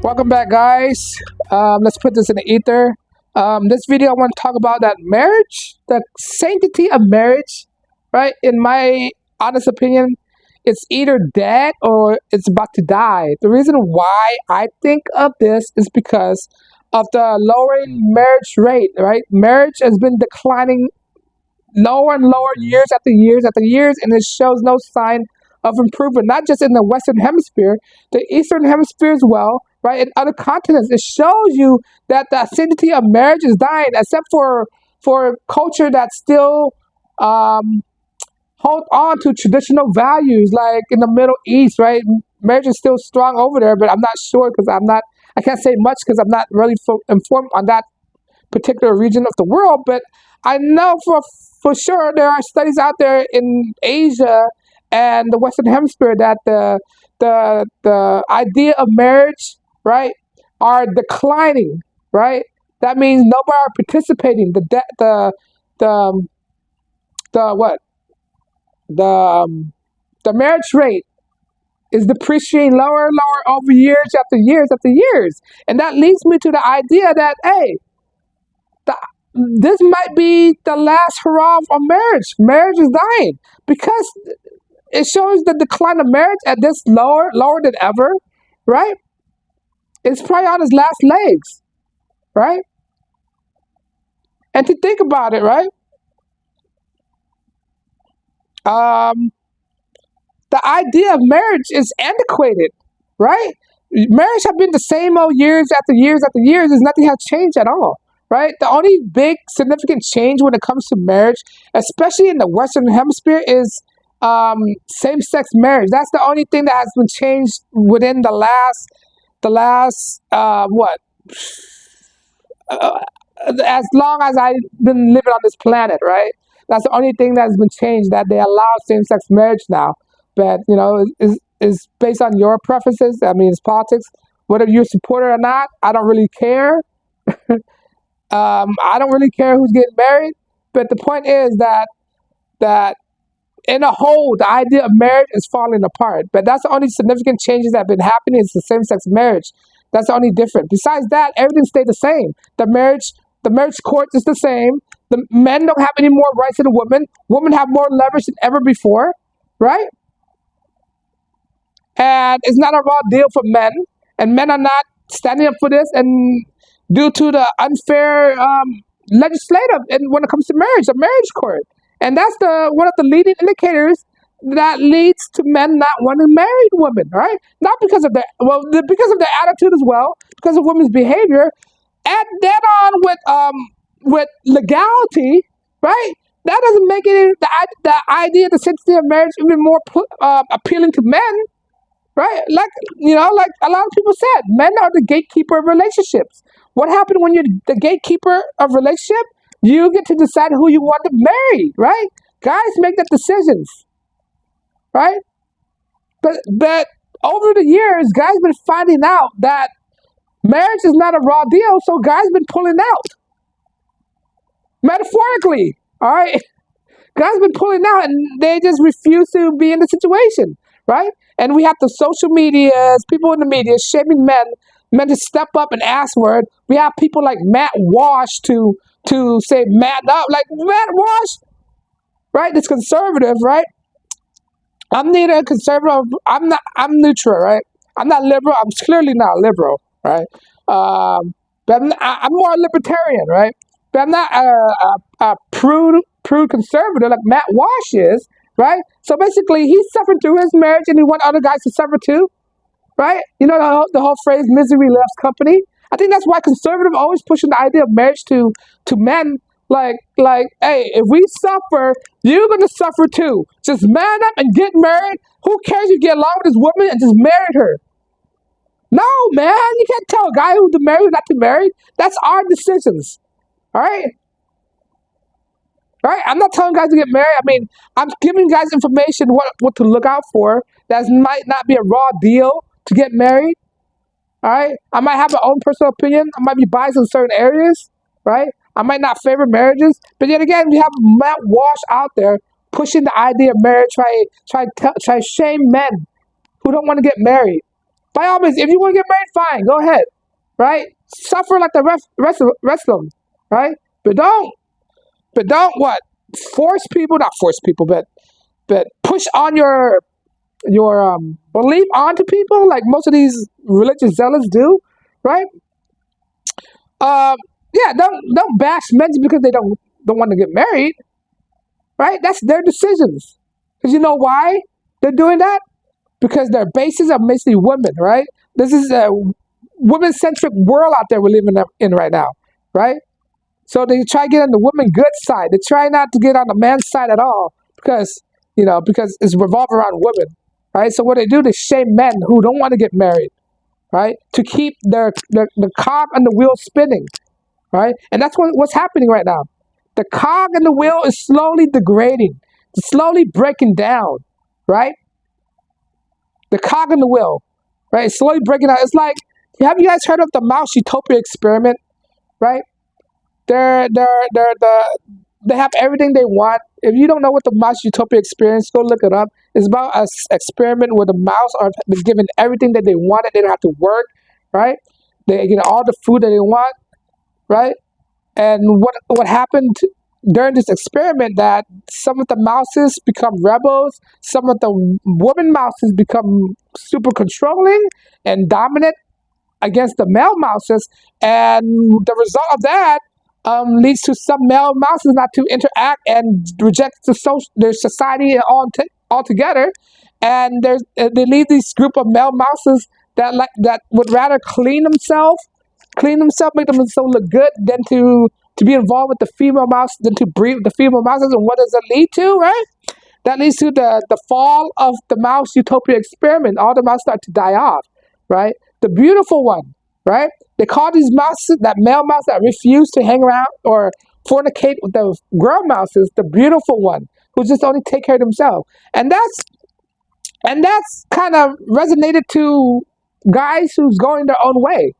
Welcome back, guys. Let's put this in the ether. This video, I want to talk about that marriage, the sanctity of marriage, right? In my honest opinion, it's either dead or it's about to die. The reason why I think of this is because of the lowering marriage rate, right? Marriage has been declining lower and lower years after years after years, and it shows no sign of improvement, not just in the Western Hemisphere, the Eastern Hemisphere as well, right? In other continents, it shows you that the sanctity of marriage is dying, except for culture that still um, hold on to traditional values, like in the Middle East, right? Marriage is still strong over there, but I'm not sure because I can't say much because I'm not really informed on that particular region of the world, but I know for sure there are studies out there in Asia and the Western Hemisphere that the idea of marriage, right, are declining, right? That means nobody are participating. The the what the the marriage rate is depreciating lower and lower over years after years after years, and that leads me to the idea that hey, the, this might be the last hurrah of marriage. Marriage is dying because it shows the decline of marriage at this lower than ever, right? It's probably on its last legs, right? And to think about it, right? Um, the idea of marriage is antiquated, right? Marriage have been the same old years after years after years. There's nothing has changed at all, right? The only big significant change when it comes to marriage, especially in the Western Hemisphere, is same-sex marriage. That's the only thing that has been changed within the last what uh, as long as I've been living on this planet, right? That's the only thing that's been changed, that they allow same-sex marriage now. But is based on your preferences. I mean, it's politics. Whether you support it or not, I don't really care. I don't really care who's getting married. But the point is that in a whole, the idea of marriage is falling apart. But that's the only significant changes that have been happening is the same-sex marriage. That's the only difference. Besides that, everything stayed the same. The marriage court is the same. The men don't have any more rights than the women. Women have more leverage than ever before, right? And it's not a raw deal for men, and men are not standing up for this. And due to the unfair legislative, and when it comes to marriage, the marriage court, and that's the one of the leading indicators that leads to men not wanting married women, right? Not because of because of their attitude as well, because of women's behavior. Add that on with legality, right? That doesn't make it the idea, the sanctity of marriage, even more appealing to men, right? Like a lot of people said, men are the gatekeeper of relationships. What happened when you're the gatekeeper of relationship? You get to decide who you want to marry, right? Guys make the decisions, right? But over the years, guys been finding out that marriage is not a raw deal, so guys been pulling out, metaphorically, all right? Guys been pulling out and they just refuse to be in the situation, right? And we have the social medias, people in the media shaming men to step up and ask for it. We have people like Matt Walsh to say man up, like Matt Walsh, right? This conservative, right? I'm neither conservative. I'm not. I'm neutral, right? I'm not liberal. I'm clearly not liberal, right? But I'm more libertarian, right? But I'm not a prude conservative like Matt Walsh is, right? So basically, he's suffering through his marriage, and he wants other guys to suffer too, right? You know the whole phrase "misery loves company." I think that's why conservative always pushing the idea of marriage to men. Hey, if we suffer, you're gonna suffer too. Just man up and get married. Who cares if you get along with this woman and just married her? No, man, you can't tell a guy who to marry, who not to marry. That's our decisions. All right, all right. I'm not telling guys to get married. I mean, I'm giving guys information what to look out for. That might not be a raw deal to get married. All right, I might have my own personal opinion. I might be biased in certain areas, right? I might not favor marriages, but yet again, we have Matt Walsh out there pushing the idea of marriage, try to shame men who don't want to get married. By all means, if you want to get married, fine, go ahead, right? Suffer like the rest of them, right? But don't what? Force people, not force people, but push on your belief onto people like most of these religious zealots do, right? Um, yeah, don't bash men just because they don't want to get married, right? That's their decisions. Because you know why they're doing that? Because their bases are mostly women, right? This is a women-centric world out there we're living in right now, right? So they try to get on the women good side. They try not to get on the man's side at all because because it's revolved around women, right? So what they do, they shame men who don't want to get married, right? To keep the cog and the wheel spinning, right? And that's what's happening right now. The cog and the wheel is slowly degrading, slowly breaking down, right? The cog and the wheel, right? It's slowly breaking down. It's like, have you guys heard of the mouse utopia experiment, right? They have everything they want. If you don't know what the mouse utopia experience, go look it up. It's about an experiment where the mouse are given everything that they wanted. They don't have to work, right? They get all the food that they want, right? And what happened during this experiment, that some of the mouses become rebels, some of the woman mouses become super controlling and dominant against the male mouses, and the result of that leads to some male mouses not to interact and reject their society altogether, and they leave this group of male mouses that would rather clean themselves, make themselves look good than to be involved with the female mouse, than to breed with the female mouses. And what does that lead to, right? That leads to the fall of the mouse utopia experiment. All the mouse start to die off, right? The beautiful one, right? They call these mouses, that male mouse that refuse to hang around or fornicate with the girl mouses, the beautiful one who just only take care of themselves. And that's kind of resonated to guys who's going their own way,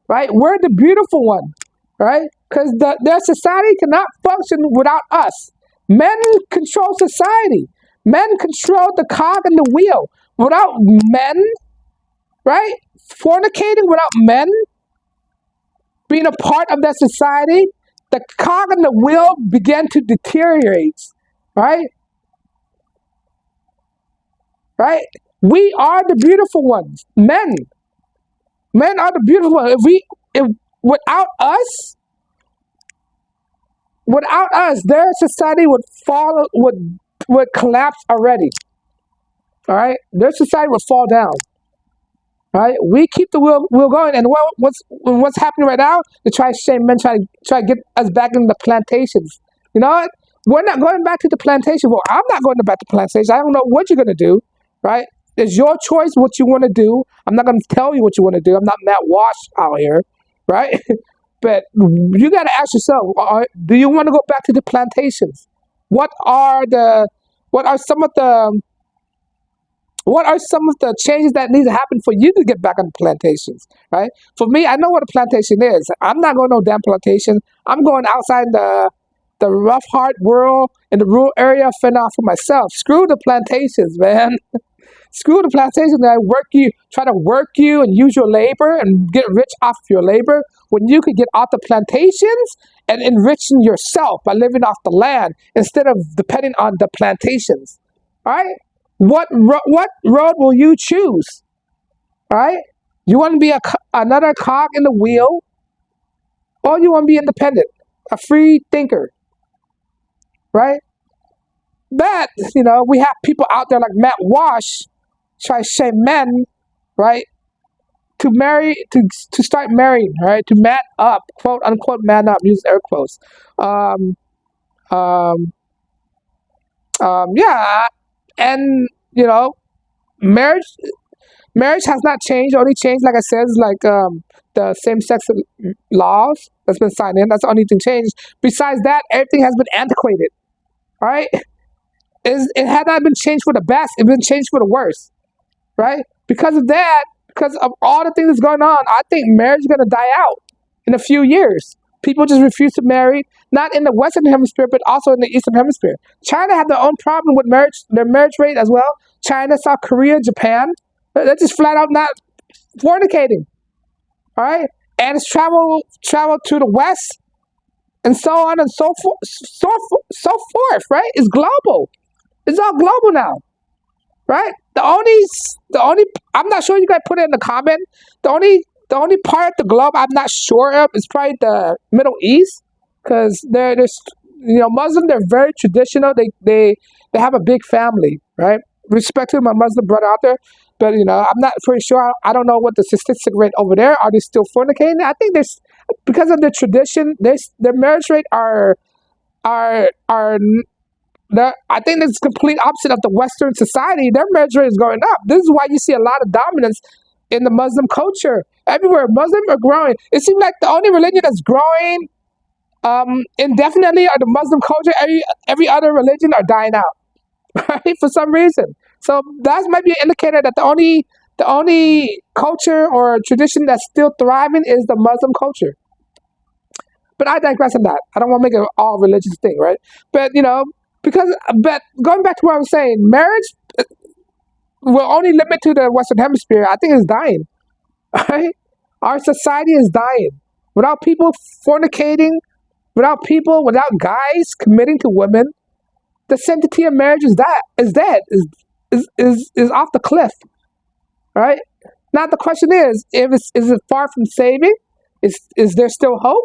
right? We're the beautiful one, right? Because their society cannot function without us. Men control society. Men control the cog and the wheel. Without men, right? Fornicating without men being a part of that society, the cog and the wheel began to deteriorate, right? Right? We are the beautiful ones. Men are the beautiful ones. If without us, their society would fall, would collapse already. All right, their society would fall down. Right? We keep the wheel going, and what's happening right now? They try to shame men, try to get us back in the plantations. You know what? We're not going back to the plantation. Well, I'm not going back to the plantation. I don't know what you're gonna do, right? It's your choice what you want to do. I'm not gonna tell you what you want to do. I'm not Matt Wash out here, right? But you got to ask yourself: do you want to go back to the plantations? What are the what are some of the what are some of the changes that need to happen for you to get back on the plantations, right? For me, I know what a plantation is. I'm not going to no damn plantation. I'm going outside the rough, hard world in the rural area, fend off for myself. Screw the plantations, man. Screw the plantations that try to work you and use your labor and get rich off of your labor when you could get off the plantations and enriching yourself by living off the land instead of depending on the plantations, all right? What road will you choose? All right, you want to be another cog in the wheel, or you want to be independent, a free thinker, right? But we have people out there like Matt Wash try to shame men, right, to start marrying, right, to man up, quote unquote, man up, use air quotes. Um, um, yeah, and marriage marriage has not changed. Only changed, like I said, is like the same-sex laws that's been signed in. That's the only thing changed. Besides that, everything has been antiquated. Right? It had not been changed for the best. It's been changed for the worse. Right? Because of that, because of all the things that's going on, I think marriage is going to die out in a few years. People just refuse to marry, not in the Western Hemisphere, but also in the Eastern Hemisphere. China have their own problem with marriage, their marriage rate as well. China, South Korea, Japan, they're just flat out not. fornicating, all right, and it's travel to the West and so on and so forth, right? It's global. It's all global now, right? The only I'm not sure, you guys put it in the comment. The only part of the globe I'm not sure of is probably the Middle East, because there's Muslim. They're very traditional. They have a big family, right? Respect to my Muslim brother out there, but I'm not pretty sure. I don't know what the statistic rate over there. Are they still fornicating? I think there's, because of the tradition. Their marriage rate are I think it's complete opposite of the Western society. Their marriage rate is going up. This is why you see a lot of dominance in the Muslim culture. Everywhere, Muslims are growing. It seems like the only religion that's growing indefinitely are the Muslim culture. Every other religion are dying out, right? For some reason. So that might be an indicator that the only culture or tradition that's still thriving is the Muslim culture. But I digress on that. I don't want to make it all religious thing, right? But but going back to what I was saying, marriage will only limit to the Western Hemisphere. I think it's dying. Right? Our society is dying. Without people fornicating, without guys committing to women, the sanctity of marriage is dead, is off the cliff. Right? Now the question is it far from saving? Is there still hope?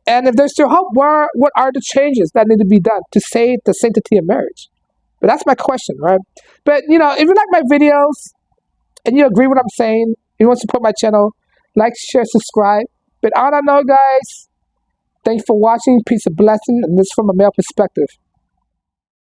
And if there's still hope, what are the changes that need to be done to save the sanctity of marriage? But that's my question, right? But if you like my videos and you agree with what I'm saying, you want to support my channel, like, share, subscribe. But I don't know, guys. Thanks for watching. Peace and blessing. And this is from a male perspective.